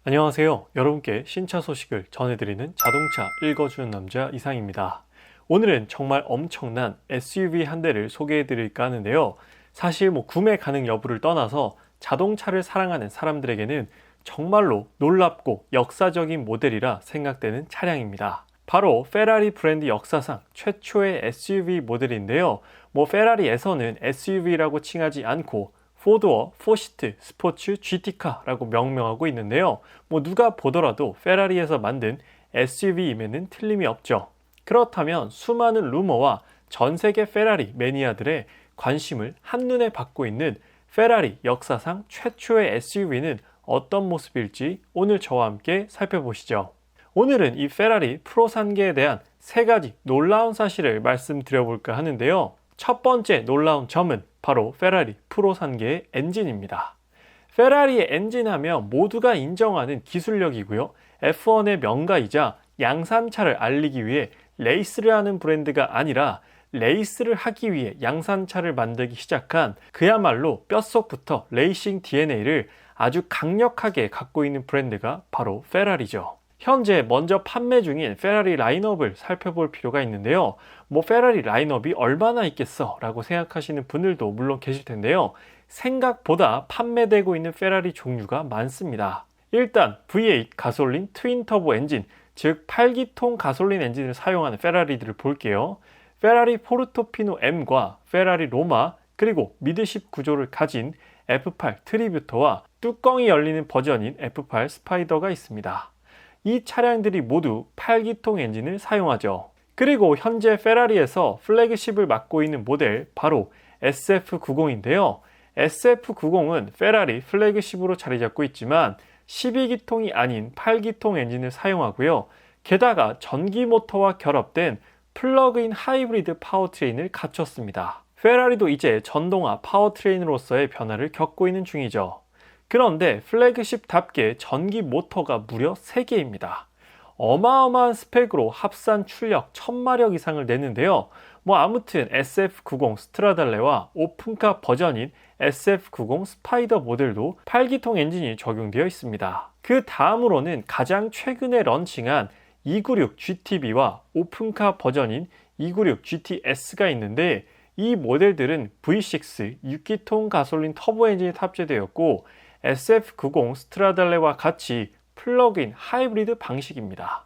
안녕하세요. 여러분께 신차 소식을 전해드리는 자동차 읽어주는 남자 이상입니다. 오늘은 정말 엄청난 SUV 한 대를 소개해드릴까 하는데요. 사실 구매 가능 여부를 떠나서 자동차를 사랑하는 사람들에게는 정말로 놀랍고 역사적인 모델이라 생각되는 차량입니다. 바로 페라리 브랜드 역사상 최초의 SUV 모델인데요. 페라리에서는 SUV라고 칭하지 않고 포드워 포시트 스포츠 GT카라고 명명하고 있는데요. 누가 보더라도 페라리에서 만든 SUV임에는 틀림이 없죠. 그렇다면 수많은 루머와 전 세계 페라리 매니아들의 관심을 한눈에 받고 있는 페라리 역사상 최초의 SUV는 어떤 모습일지 오늘 저와 함께 살펴보시죠. 오늘은 이 페라리 프로산계에 대한 세 가지 놀라운 사실을 말씀드려볼까 하는데요. 첫 번째 놀라운 점은 바로 페라리 프로산계의 엔진입니다. 페라리의 엔진하면 모두가 인정하는 기술력이고요. F1의 명가이자 양산차를 알리기 위해 레이스를 하는 브랜드가 아니라 레이스를 하기 위해 양산차를 만들기 시작한 그야말로 뼛속부터 레이싱 DNA를 아주 강력하게 갖고 있는 브랜드가 바로 페라리죠. 현재 먼저 판매 중인 페라리 라인업을 살펴볼 필요가 있는데요. 페라리 라인업이 얼마나 있겠어 라고 생각하시는 분들도 물론 계실 텐데요. 생각보다 판매되고 있는 페라리 종류가 많습니다. 일단 V8 가솔린 트윈 터보 엔진, 즉 8기통 가솔린 엔진을 사용하는 페라리들을 볼게요. 페라리 포르토피노 M과 페라리 로마, 그리고 미드십 구조를 가진 F8 트리뷰터와 뚜껑이 열리는 버전인 F8 스파이더가 있습니다. 이 차량들이 모두 8기통 엔진을 사용하죠. 그리고 현재 페라리에서 플래그십을 맡고 있는 모델 바로 SF90인데요. SF90은 페라리 플래그십으로 자리 잡고 있지만 12기통이 아닌 8기통 엔진을 사용하고요. 게다가 전기 모터와 결합된 플러그인 하이브리드 파워트레인을 갖췄습니다. 페라리도 이제 전동화 파워트레인으로서의 변화를 겪고 있는 중이죠. 그런데 플래그십답게 전기 모터가 무려 3개입니다. 어마어마한 스펙으로 합산 출력 1000마력 이상을 내는데요. 아무튼 SF90 스트라달레와 오픈카 버전인 SF90 스파이더 모델도 8기통 엔진이 적용되어 있습니다. 그 다음으로는 가장 최근에 런칭한 296 GTB와 오픈카 버전인 296 GTS가 있는데 이 모델들은 V6 6기통 가솔린 터보 엔진이 탑재되었고 SF90 스트라달레와 같이 플러그인 하이브리드 방식입니다.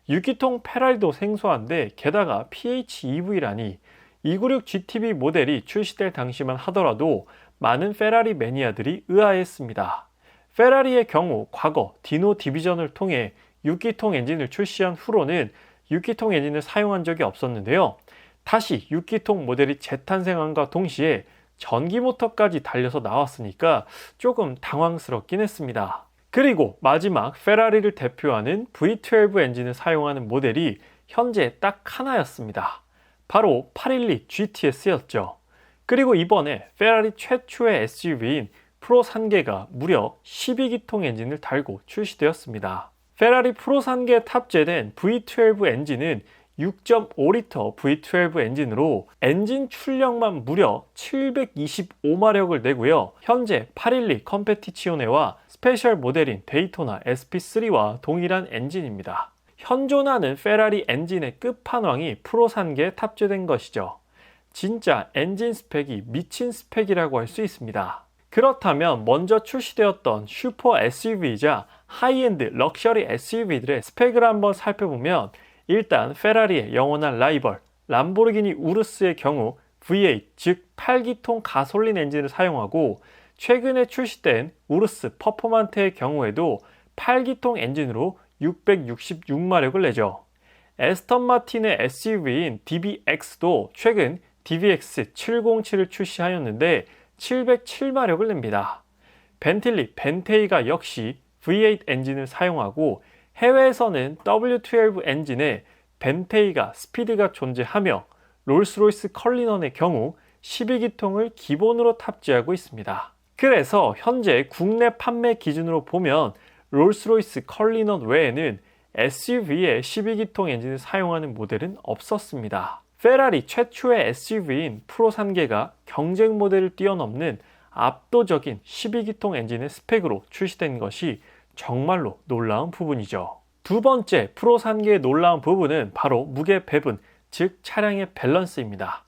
6기통 페라리도 생소한데 게다가 PHEV라니 296 GTB 모델이 출시될 당시만 하더라도 많은 페라리 매니아들이 의아했습니다. 페라리의 경우 과거 디노 디비전을 통해 6기통 엔진을 출시한 후로는 6기통 엔진을 사용한 적이 없었는데요. 다시 6기통 모델이 재탄생함과 동시에 전기 모터까지 달려서 나왔으니까 조금 당황스럽긴 했습니다. 그리고 마지막 페라리를 대표하는 V12 엔진을 사용하는 모델이 현재 딱 하나였습니다. 바로 812 GTS였죠. 그리고 이번에 페라리 최초의 SUV인 프로산계가 무려 12기통 엔진을 달고 출시되었습니다. 페라리 프로산계에 탑재된 V12 엔진은 6.5리터 V12 엔진으로 엔진 출력만 무려 725마력을 내고요. 현재 812 컴페티치오네와 스페셜 모델인 데이토나 SP3와 동일한 엔진입니다. 현존하는 페라리 엔진의 끝판왕이 프로산계에 탑재된 것이죠. 진짜 엔진 스펙이 미친 스펙이라고 할 수 있습니다. 그렇다면 먼저 출시되었던 슈퍼 SUV이자 하이엔드 럭셔리 SUV들의 스펙을 한번 살펴보면 일단 페라리의 영원한 라이벌 람보르기니 우루스의 경우 V8 즉 8기통 가솔린 엔진을 사용하고 최근에 출시된 우루스 퍼포만테의 경우에도 8기통 엔진으로 666마력을 내죠. 에스턴 마틴의 SUV인 DBX도 최근 DBX 707을 출시하였는데 707마력을 냅니다. 벤틀리 벤테이가 역시 V8 엔진을 사용하고 해외에서는 W12 엔진에 벤테이가 스피드가 존재하며 롤스로이스 컬리넌의 경우 12기통을 기본으로 탑재하고 있습니다. 그래서 현재 국내 판매 기준으로 보면 롤스로이스 컬리넌 외에는 SUV에 12기통 엔진을 사용하는 모델은 없었습니다. 페라리 최초의 SUV인 프로3계가 경쟁 모델을 뛰어넘는 압도적인 12기통 엔진의 스펙으로 출시된 것이 정말로 놀라운 부분이죠. 두 번째 프로 3계의 놀라운 부분은 바로 무게 배분, 즉 차량의 밸런스입니다.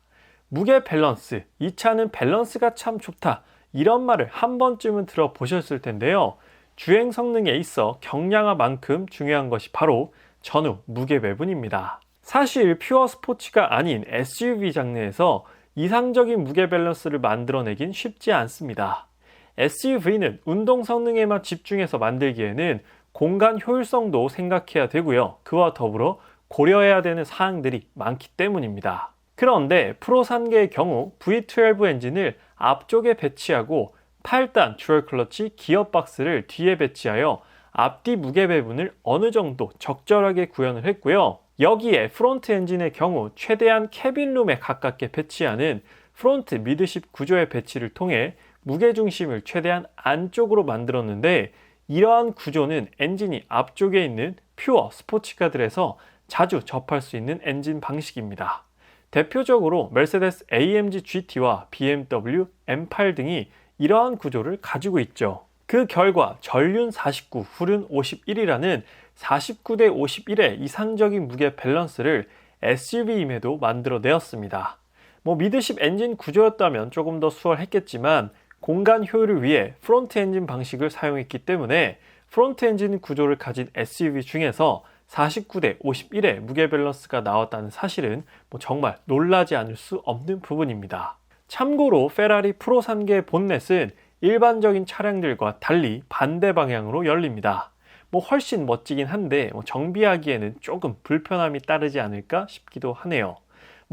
무게 밸런스, 이 차는 밸런스가 참 좋다, 이런 말을 한 번쯤은 들어보셨을 텐데요. 주행 성능에 있어 경량화만큼 중요한 것이 바로 전후 무게 배분입니다. 사실 퓨어 스포츠가 아닌 SUV 장르에서 이상적인 무게 밸런스를 만들어내긴 쉽지 않습니다. SUV는 운동 성능에만 집중해서 만들기에는 공간 효율성도 생각해야 되고요. 그와 더불어 고려해야 되는 사항들이 많기 때문입니다. 그런데 프로 3계의 경우 V12 엔진을 앞쪽에 배치하고 8단 듀얼 클러치 기어박스를 뒤에 배치하여 앞뒤 무게 배분을 어느 정도 적절하게 구현을 했고요. 여기에 프론트 엔진의 경우 최대한 캐빈룸에 가깝게 배치하는 프론트 미드십 구조의 배치를 통해 무게중심을 최대한 안쪽으로 만들었는데, 이러한 구조는 엔진이 앞쪽에 있는 퓨어 스포츠카들에서 자주 접할 수 있는 엔진 방식입니다. 대표적으로 메르세데스 AMG GT와 BMW M8 등이 이러한 구조를 가지고 있죠. 그 결과 전륜 49, 후륜 51이라는 49대 51의 이상적인 무게 밸런스를 SUV임에도 만들어내었습니다. 미드십 엔진 구조였다면 조금 더 수월했겠지만 공간 효율을 위해 프론트 엔진 방식을 사용했기 때문에 프론트 엔진 구조를 가진 SUV 중에서 49대 51의 무게 밸런스가 나왔다는 사실은 정말 놀라지 않을 수 없는 부분입니다. 참고로 페라리 프로 3계의 본넷은 일반적인 차량들과 달리 반대 방향으로 열립니다. 훨씬 멋지긴 한데 정비하기에는 조금 불편함이 따르지 않을까 싶기도 하네요.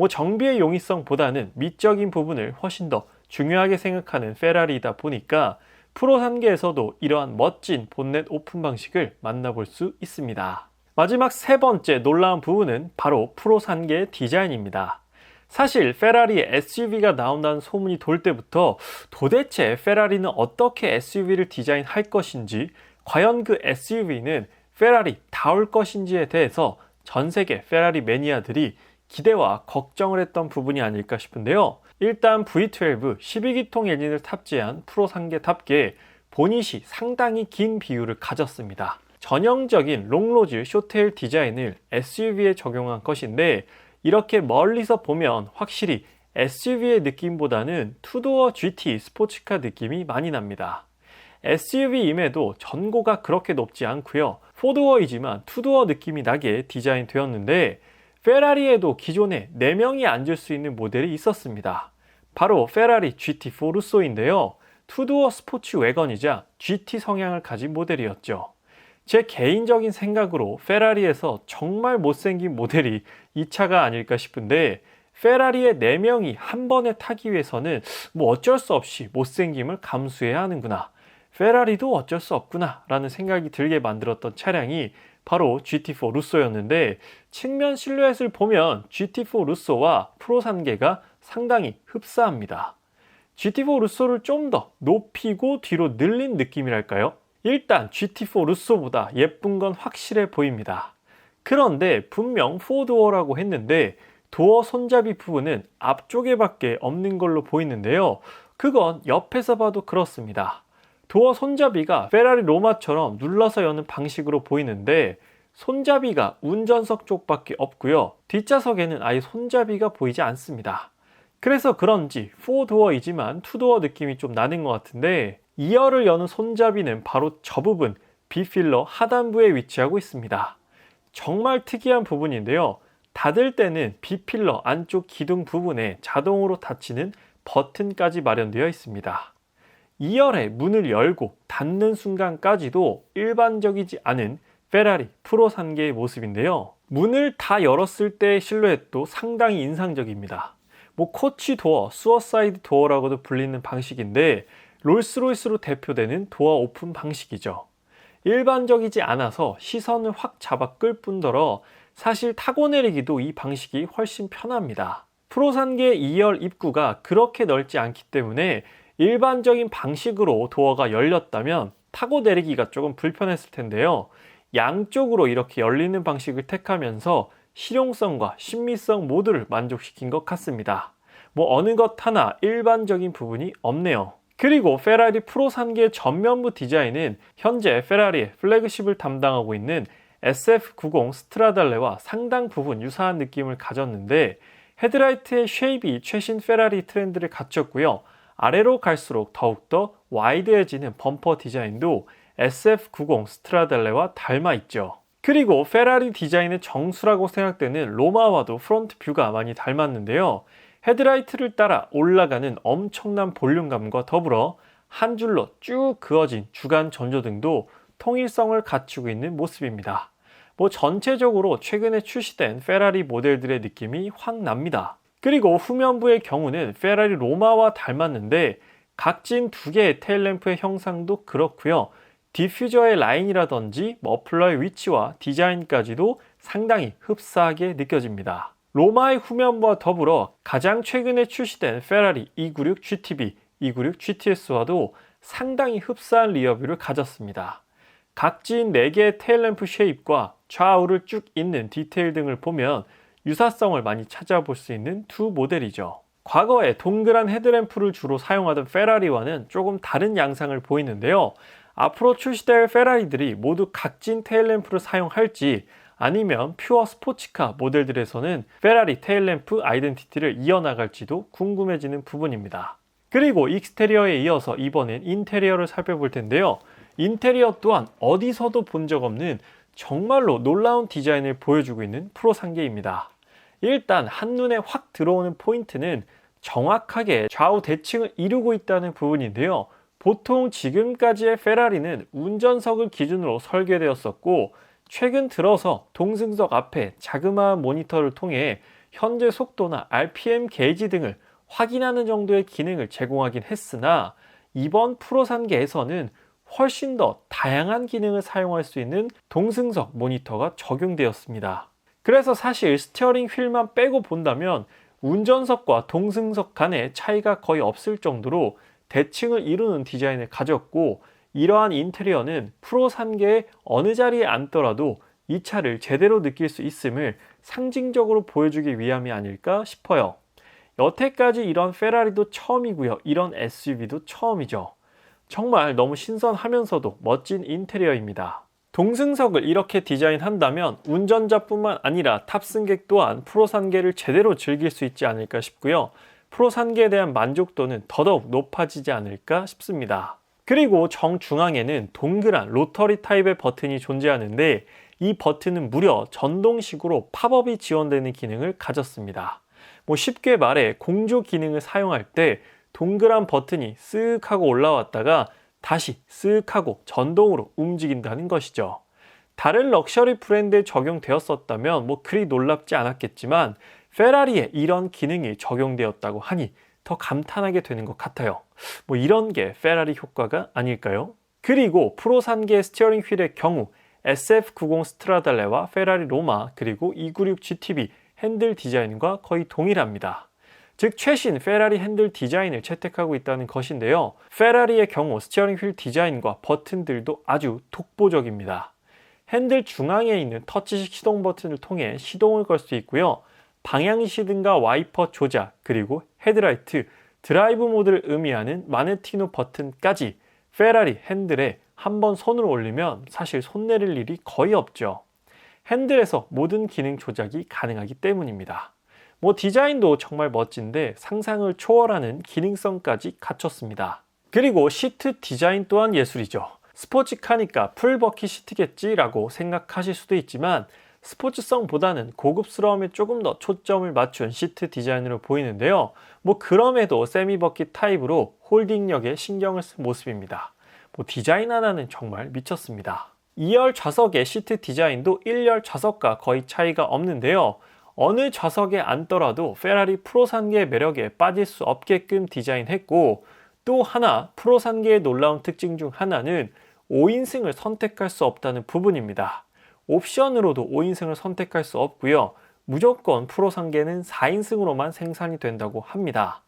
정비의 용이성보다는 미적인 부분을 훨씬 더 중요하게 생각하는 페라리이다 보니까 프로 3계에서도 이러한 멋진 본넷 오픈 방식을 만나볼 수 있습니다. 마지막 세 번째 놀라운 부분은 바로 프로 3계의 디자인입니다. 사실 페라리의 SUV가 나온다는 소문이 돌 때부터 도대체 페라리는 어떻게 SUV를 디자인할 것인지, 과연 그 SUV는 페라리다울 것인지에 대해서 전 세계 페라리 매니아들이 기대와 걱정을 했던 부분이 아닐까 싶은데요. 일단 V12 12기통 엔진을 탑재한 프로 3계답게 보닛이 상당히 긴 비율을 가졌습니다. 전형적인 롱로즈 쇼테일 디자인을 SUV에 적용한 것인데, 이렇게 멀리서 보면 확실히 SUV의 느낌보다는 투도어 GT 스포츠카 느낌이 많이 납니다. SUV임에도 전고가 그렇게 높지 않고요. 4도어이지만 투도어 느낌이 나게 디자인되었는데, 페라리에도 기존에 4명이 앉을 수 있는 모델이 있었습니다. 바로 페라리 GT4 루소인데요. 투도어 스포츠 외건이자 GT 성향을 가진 모델이었죠. 제 개인적인 생각으로 페라리에서 정말 못생긴 모델이 이 차가 아닐까 싶은데, 페라리의 4명이 한 번에 타기 위해서는 어쩔 수 없이 못생김을 감수해야 하는구나, 페라리도 어쩔 수 없구나 라는 생각이 들게 만들었던 차량이 바로 GT4 루소였는데, 측면 실루엣을 보면 GT4 루소와 프로 3계가 상당히 흡사합니다. GT4 루소를 좀 더 높이고 뒤로 늘린 느낌이랄까요? 일단 GT4 루소보다 예쁜 건 확실해 보입니다. 그런데 분명 4도어라고 했는데 도어 손잡이 부분은 앞쪽에 밖에 없는 걸로 보이는데요. 그건 옆에서 봐도 그렇습니다. 도어 손잡이가 페라리 로마처럼 눌러서 여는 방식으로 보이는데 손잡이가 운전석 쪽밖에 없고요. 뒷좌석에는 아예 손잡이가 보이지 않습니다. 그래서 그런지 4도어이지만 2도어 느낌이 좀 나는 것 같은데, 2열을 여는 손잡이는 바로 저 부분 B필러 하단부에 위치하고 있습니다. 정말 특이한 부분인데요. 닫을 때는 B필러 안쪽 기둥 부분에 자동으로 닫히는 버튼까지 마련되어 있습니다. 2열의 문을 열고 닫는 순간까지도 일반적이지 않은 페라리 프로 3계의 모습인데요. 문을 다 열었을 때의 실루엣도 상당히 인상적입니다. 코치 도어, 수어사이드 도어라고도 불리는 방식인데 롤스로이스로 대표되는 도어 오픈 방식이죠. 일반적이지 않아서 시선을 확 잡아 끌 뿐더러 사실 타고 내리기도 이 방식이 훨씬 편합니다. 프로 3계 2열 입구가 그렇게 넓지 않기 때문에 일반적인 방식으로 도어가 열렸다면 타고 내리기가 조금 불편했을 텐데요. 양쪽으로 이렇게 열리는 방식을 택하면서 실용성과 신미성 모두를 만족시킨 것 같습니다. 어느 것 하나 일반적인 부분이 없네요. 그리고 페라리 프로 3계 전면부 디자인은 현재 페라리의 플래그십을 담당하고 있는 SF90 스트라달레와 상당 부분 유사한 느낌을 가졌는데 헤드라이트의 쉐입이 최신 페라리 트렌드를 갖췄고요. 아래로 갈수록 더욱더 와이드해지는 범퍼 디자인도 SF90 스트라달레와 닮아 있죠. 그리고 페라리 디자인의 정수라고 생각되는 로마와도 프론트 뷰가 많이 닮았는데요. 헤드라이트를 따라 올라가는 엄청난 볼륨감과 더불어 한 줄로 쭉 그어진 주간 전조등도 통일성을 갖추고 있는 모습입니다. 전체적으로 최근에 출시된 페라리 모델들의 느낌이 확 납니다. 그리고 후면부의 경우는 페라리 로마와 닮았는데 각진 두 개의 테일램프의 형상도 그렇고요. 디퓨저의 라인이라든지 머플러의 위치와 디자인까지도 상당히 흡사하게 느껴집니다. 로마의 후면부와 더불어 가장 최근에 출시된 페라리 296 GTB, 296 GTS와도 상당히 흡사한 리어뷰를 가졌습니다. 각진 4개의 테일램프 쉐입과 좌우를 쭉 잇는 디테일 등을 보면 유사성을 많이 찾아볼 수 있는 두 모델이죠. 과거에 동그란 헤드램프를 주로 사용하던 페라리와는 조금 다른 양상을 보이는데요. 앞으로 출시될 페라리들이 모두 각진 테일램프를 사용할지 아니면 퓨어 스포츠카 모델들에서는 페라리 테일램프 아이덴티티를 이어나갈지도 궁금해지는 부분입니다. 그리고 익스테리어에 이어서 이번엔 인테리어를 살펴볼 텐데요. 인테리어 또한 어디서도 본 적 없는 정말로 놀라운 디자인을 보여주고 있는 프로 3계입니다. 일단 한눈에 확 들어오는 포인트는 정확하게 좌우 대칭을 이루고 있다는 부분인데요. 보통 지금까지의 페라리는 운전석을 기준으로 설계되었었고 최근 들어서 동승석 앞에 자그마한 모니터를 통해 현재 속도나 RPM 게이지 등을 확인하는 정도의 기능을 제공하긴 했으나 이번 프로 3계에서는 훨씬 더 다양한 기능을 사용할 수 있는 동승석 모니터가 적용되었습니다. 그래서 사실 스티어링 휠만 빼고 본다면 운전석과 동승석 간의 차이가 거의 없을 정도로 대칭을 이루는 디자인을 가졌고 이러한 인테리어는 프로 3계의 어느 자리에 앉더라도 이 차를 제대로 느낄 수 있음을 상징적으로 보여주기 위함이 아닐까 싶어요. 여태까지 이런 페라리도 처음이고요. 이런 SUV도 처음이죠. 정말 너무 신선하면서도 멋진 인테리어입니다. 동승석을 이렇게 디자인한다면 운전자뿐만 아니라 탑승객 또한 프로 3계를 제대로 즐길 수 있지 않을까 싶고요. 프로 3계에 대한 만족도는 더더욱 높아지지 않을까 싶습니다. 그리고 정중앙에는 동그란 로터리 타입의 버튼이 존재하는데 이 버튼은 무려 전동식으로 팝업이 지원되는 기능을 가졌습니다. 쉽게 말해 공조 기능을 사용할 때 동그란 버튼이 쓱 하고 올라왔다가 다시 쓱 하고 전동으로 움직인다는 것이죠. 다른 럭셔리 브랜드에 적용되었었다면 그리 놀랍지 않았겠지만 페라리에 이런 기능이 적용되었다고 하니 더 감탄하게 되는 것 같아요. 이런 게 페라리 효과가 아닐까요? 그리고 프로 3계 스티어링 휠의 경우 SF90 스트라달레와 페라리 로마 그리고 296 GTB 핸들 디자인과 거의 동일합니다. 즉 최신 페라리 핸들 디자인을 채택하고 있다는 것인데요. 페라리의 경우 스티어링 휠 디자인과 버튼들도 아주 독보적입니다. 핸들 중앙에 있는 터치식 시동 버튼을 통해 시동을 걸 수 있고요. 방향시등과 와이퍼 조작, 그리고 헤드라이트, 드라이브 모드를 의미하는 마네티노 버튼까지 페라리 핸들에 한번 손을 올리면 사실 손 내릴 일이 거의 없죠. 핸들에서 모든 기능 조작이 가능하기 때문입니다. 디자인도 정말 멋진데 상상을 초월하는 기능성까지 갖췄습니다. 그리고 시트 디자인 또한 예술이죠. 스포츠카니까 풀버킷 시트겠지 라고 생각하실 수도 있지만 스포츠성보다는 고급스러움에 조금 더 초점을 맞춘 시트 디자인으로 보이는데요. 그럼에도 세미버킷 타입으로 홀딩력에 신경을 쓴 모습입니다. 디자인 하나는 정말 미쳤습니다. 2열 좌석의 시트 디자인도 1열 좌석과 거의 차이가 없는데요. 어느 좌석에 앉더라도 페라리 프로 3계의 매력에 빠질 수 없게끔 디자인했고 또 하나 프로 3계의 놀라운 특징 중 하나는 5인승을 선택할 수 없다는 부분입니다. 옵션으로도 5인승을 선택할 수 없고요. 무조건 프로 3계는 4인승으로만 생산이 된다고 합니다.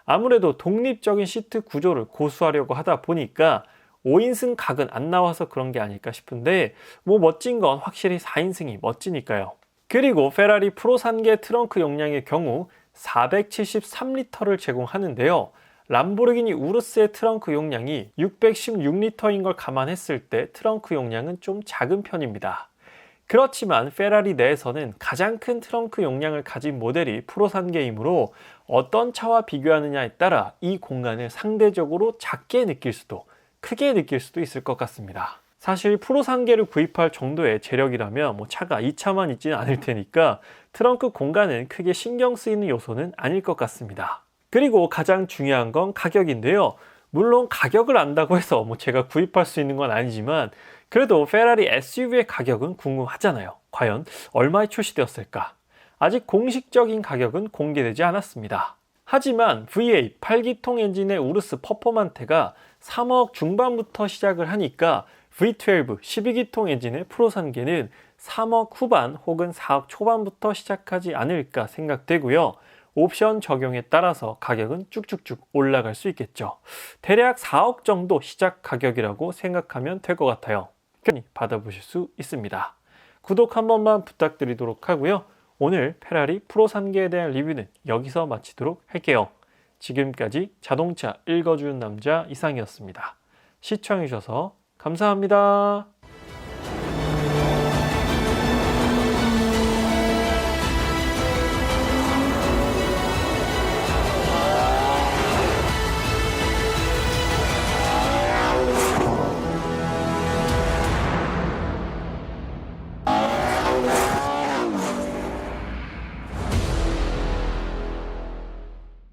아무래도 독립적인 시트 구조를 고수하려고 하다 보니까 5인승 각은 안 나와서 그런 게 아닐까 싶은데 멋진 건 확실히 4인승이 멋지니까요. 그리고 페라리 프로 3계 트렁크 용량의 경우 473리터를 제공하는데요. 람보르기니 우루스의 트렁크 용량이 616리터인 걸 감안했을 때 트렁크 용량은 좀 작은 편입니다. 그렇지만 페라리 내에서는 가장 큰 트렁크 용량을 가진 모델이 프로산계이므로 어떤 차와 비교하느냐에 따라 이 공간을 상대적으로 작게 느낄 수도 크게 느낄 수도 있을 것 같습니다. 사실 프로산계를 구입할 정도의 재력이라면 차가 2차만 있지는 않을 테니까 트렁크 공간은 크게 신경 쓰이는 요소는 아닐 것 같습니다. 그리고 가장 중요한 건 가격인데요. 물론 가격을 안다고 해서 제가 구입할 수 있는 건 아니지만 그래도 페라리 SUV의 가격은 궁금하잖아요. 과연 얼마에 출시되었을까? 아직 공식적인 가격은 공개되지 않았습니다. 하지만 V8 8기통 엔진의 우루스 퍼포만테가 3억 중반부터 시작을 하니까 V12 12기통 엔진의 프로산계는 3억 후반 혹은 4억 초반부터 시작하지 않을까 생각되고요. 옵션 적용에 따라서 가격은 쭉쭉쭉 올라갈 수 있겠죠. 대략 4억 정도 시작 가격이라고 생각하면 될 것 같아요. 받아보실 수 있습니다. 구독 한 번만 부탁드리도록 하고요. 오늘 페라리 프로산계에 대한 리뷰는 여기서 마치도록 할게요. 지금까지 자동차 읽어주는 남자 이상이었습니다. 시청해주셔서 감사합니다.